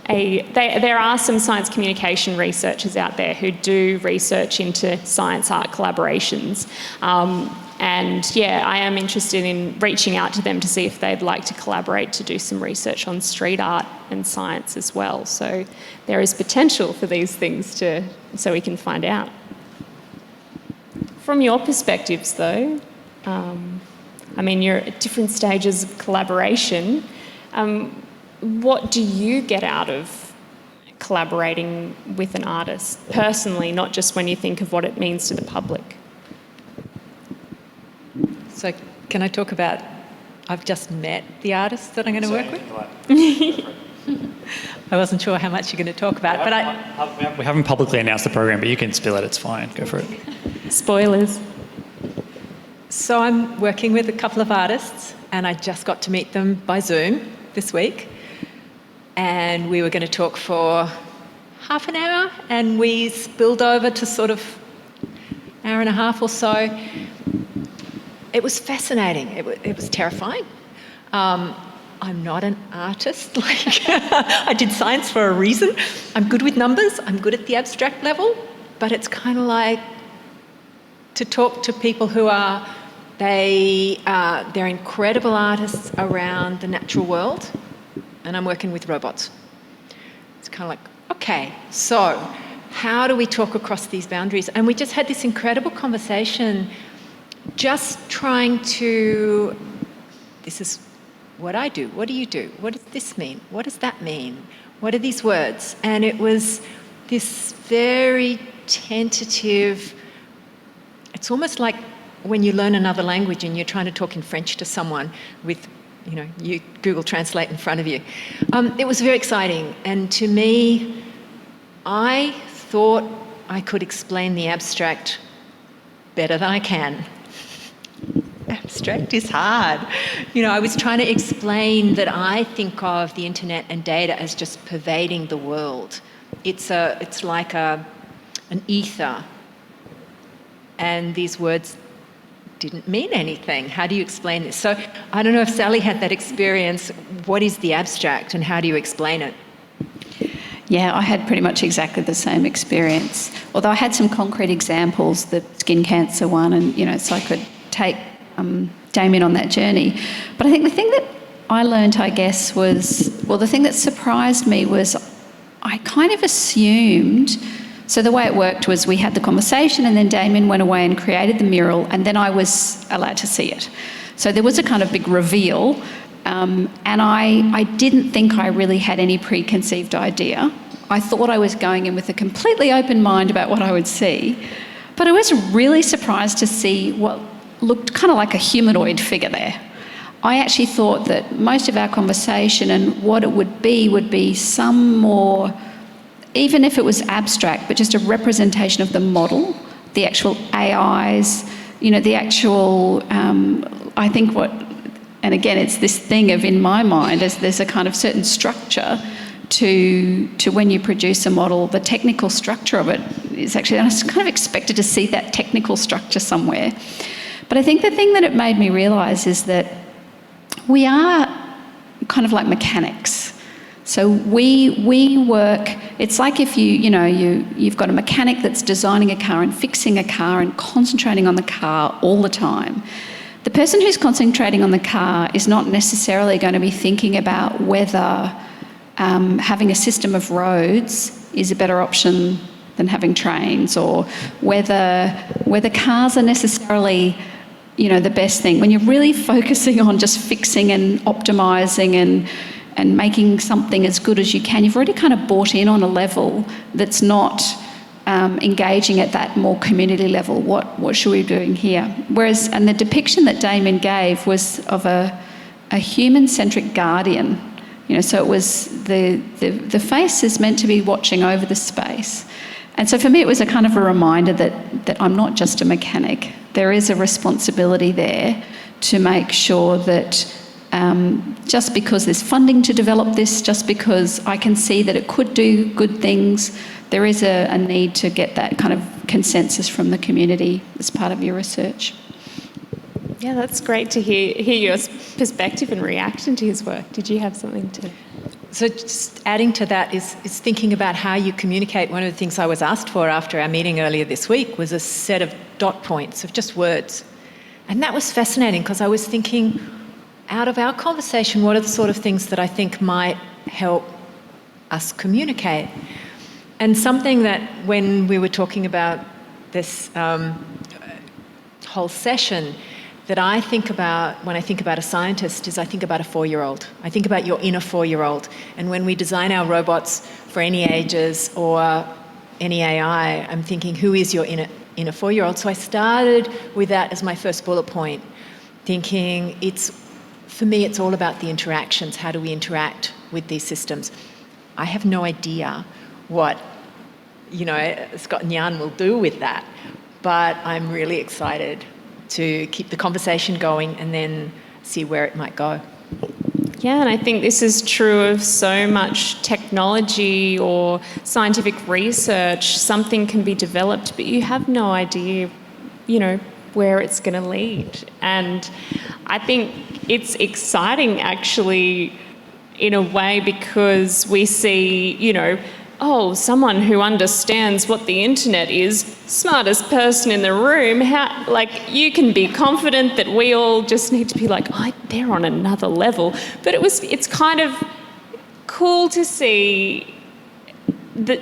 Speaker 1: there are some science communication researchers out there who do research into science-art collaborations. I am interested in reaching out to them to see if they'd like to collaborate to do some research on street art and science as well. So there is potential for these things so we can find out. From your perspectives though, you're at different stages of collaboration. What do you get out of collaborating with an artist personally, not just when you think of what it means to the public?
Speaker 6: So can I talk about I've just met the artist that I'm going to work with. I wasn't sure how much you're going to talk about, but
Speaker 4: we haven't publicly announced the program, but you can spill it. It's fine. Go for it.
Speaker 1: Spoilers.
Speaker 6: So I'm working with a couple of artists, and I just got to meet them by Zoom this week. And we were going to talk for half an hour, and we spilled over to sort of an hour and a half or so. It was fascinating. It was terrifying. I'm not an artist. I did science for a reason. I'm good with numbers. I'm good at the abstract level. But it's kind of like to talk to people who are, they're incredible artists around the natural world, and I'm working with robots. It's kind of like, okay, so how do we talk across these boundaries? And we just had this incredible conversation, just trying to, this is what I do, what do you do? What does this mean? What does that mean? What are these words? And it was this very tentative, it's almost like when you learn another language and you're trying to talk in French to someone with, you Google Translate in front of you. It was very exciting. And to me, I thought I could explain the abstract better than I can. Abstract is hard. I was trying to explain that I think of the internet and data as just pervading the world. It's like an ether, and these words didn't mean anything. How do you explain this? So I don't know if Sally had that experience. What is the abstract, and how do you explain it?
Speaker 5: Yeah, I had pretty much exactly the same experience. Although I had some concrete examples, the skin cancer one, and so I could take Damien on that journey. But I think the thing that I learned, I guess, the thing that surprised me was I kind of assumed, so the way it worked was we had the conversation and then Damien went away and created the mural, and then I was allowed to see it. So there was a kind of big reveal, and I didn't think I really had any preconceived idea. I thought I was going in with a completely open mind about what I would see, but I was really surprised to see what looked kind of like a humanoid figure there. I actually thought that most of our conversation and what it would be some more, even if it was abstract, but just a representation of the model, the actual AIs, the actual, I think and again, it's this thing of, in my mind, as there's a kind of certain structure to when you produce a model, the technical structure of it is actually, I was kind of expected to see that technical structure somewhere. But I think the thing that it made me realise is that we are kind of like mechanics. So we work, it's like if you've got a mechanic that's designing a car and fixing a car and concentrating on the car all the time. The person who's concentrating on the car is not necessarily going to be thinking about whether having a system of roads is a better option than having trains, or whether cars are necessarily the best thing. When you're really focusing on just fixing and optimising and making something as good as you can, you've already kind of bought in on a level that's not engaging at that more community level. What should we be doing here? Whereas, and the depiction that Damien gave was of a human-centric guardian. So it was the face is meant to be watching over the space. And so for me, it was a kind of a reminder that I'm not just a mechanic. There is a responsibility there to make sure that just because there's funding to develop this, just because I can see that it could do good things, there is a need to get that kind of consensus from the community as part of your research.
Speaker 1: Yeah, that's great to hear your perspective and reaction to his work. Did you have something to...
Speaker 6: So just adding to that is thinking about how you communicate. One of the things I was asked for after our meeting earlier this week was a set of dot points of just words. And that was fascinating because I was thinking, out of our conversation, what are the sort of things that I think might help us communicate? And something that when we were talking about this whole session, that I think about when I think about a scientist is I think about a 4-year-old. I think about your inner 4-year-old. And when we design our robots for any ages or any AI, I'm thinking, who is your inner 4-year-old? So I started with that as my first bullet point, thinking it's for me, it's all about the interactions. How do we interact with these systems? I have no idea what, Scott and Jan will do with that, but I'm really excited to keep the conversation going and then see where it might go.
Speaker 1: Yeah, and I think this is true of so much technology or scientific research. Something can be developed, but you have no idea, where it's going to lead. And I think it's exciting, actually, in a way, because we see, someone who understands what the internet is, smartest person in the room. You can be confident that we all just need to be like, they're on another level. But it's kind of cool to see that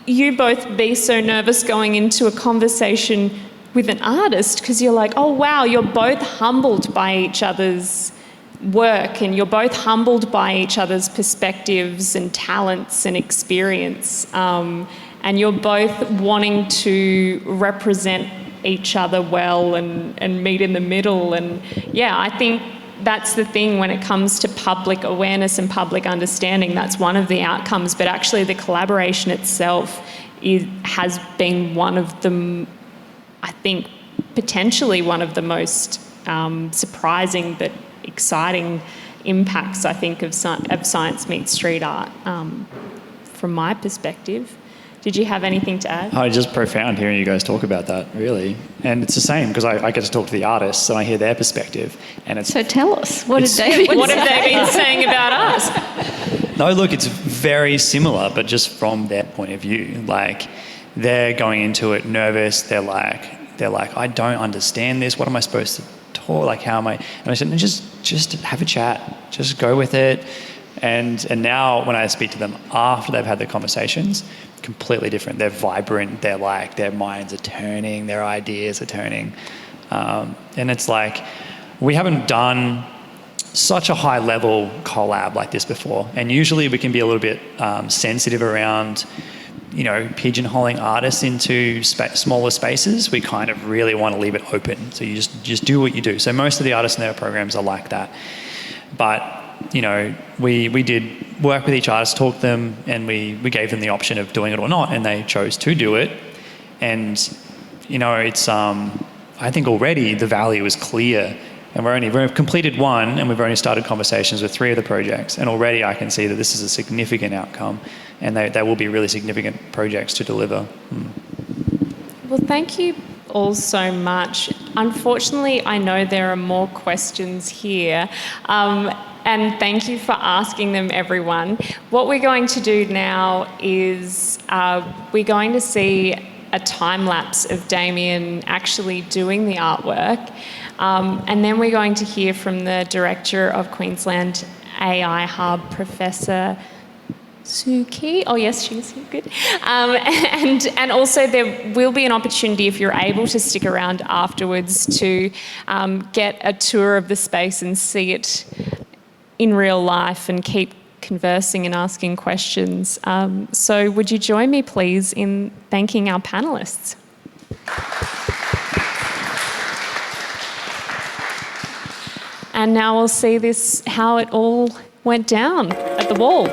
Speaker 1: you both be so nervous going into a conversation with an artist, because you're like, oh wow, you're both humbled by each other's work, and you're both humbled by each other's perspectives and talents and experience, and you're both wanting to represent each other well and meet in the middle. And yeah, I think that's the thing when it comes to public awareness and public understanding. That's one of the outcomes, but actually the collaboration itself has been one of the, I think, potentially one of the most surprising but exciting impacts, I think, of Science Meets Street Art, from my perspective. Did you have anything to add?
Speaker 4: Oh, it's just profound hearing you guys talk about that, really. And it's the same, because I get to talk to the artists and I hear their perspective. And it's
Speaker 5: So tell us, what have they
Speaker 1: been saying about us?
Speaker 4: No, look, it's very similar, but just from their point of view. Like, they're going into it nervous. They're like, I don't understand this. What am I supposed to talk? Like, how am I? And I said, no, just have a chat. Just go with it. And now when I speak to them after they've had the conversations, completely different. They're vibrant. They're like, their minds are turning. Their ideas are turning. And it's like, we haven't done such a high level collab like this before. And usually we can be a little bit sensitive around, pigeonholing artists into smaller spaces. We kind of really want to leave it open. So you just do what you do. So most of the artists in their programs are like that. But, we did work with each artist, talk to them, and we gave them the option of doing it or not, and they chose to do it. And, it's, I think already the value is clear. And we've completed one, and we've only started conversations with 3 of the projects. And already I can see that this is a significant outcome, and they will be really significant projects to deliver.
Speaker 1: Well, thank you all so much. Unfortunately, I know there are more questions here. And thank you for asking them, everyone. What we're going to do now is we're going to see a time lapse of Damien actually doing the artwork. And then we're going to hear from the director of Queensland AI Hub, Professor Suki. Oh yes, she's here, good. And also there will be an opportunity, if you're able to stick around afterwards, to get a tour of the space and see it in real life and keep conversing and asking questions. So would you join me, please, in thanking our panellists? And now we'll see how it all went down at the wall.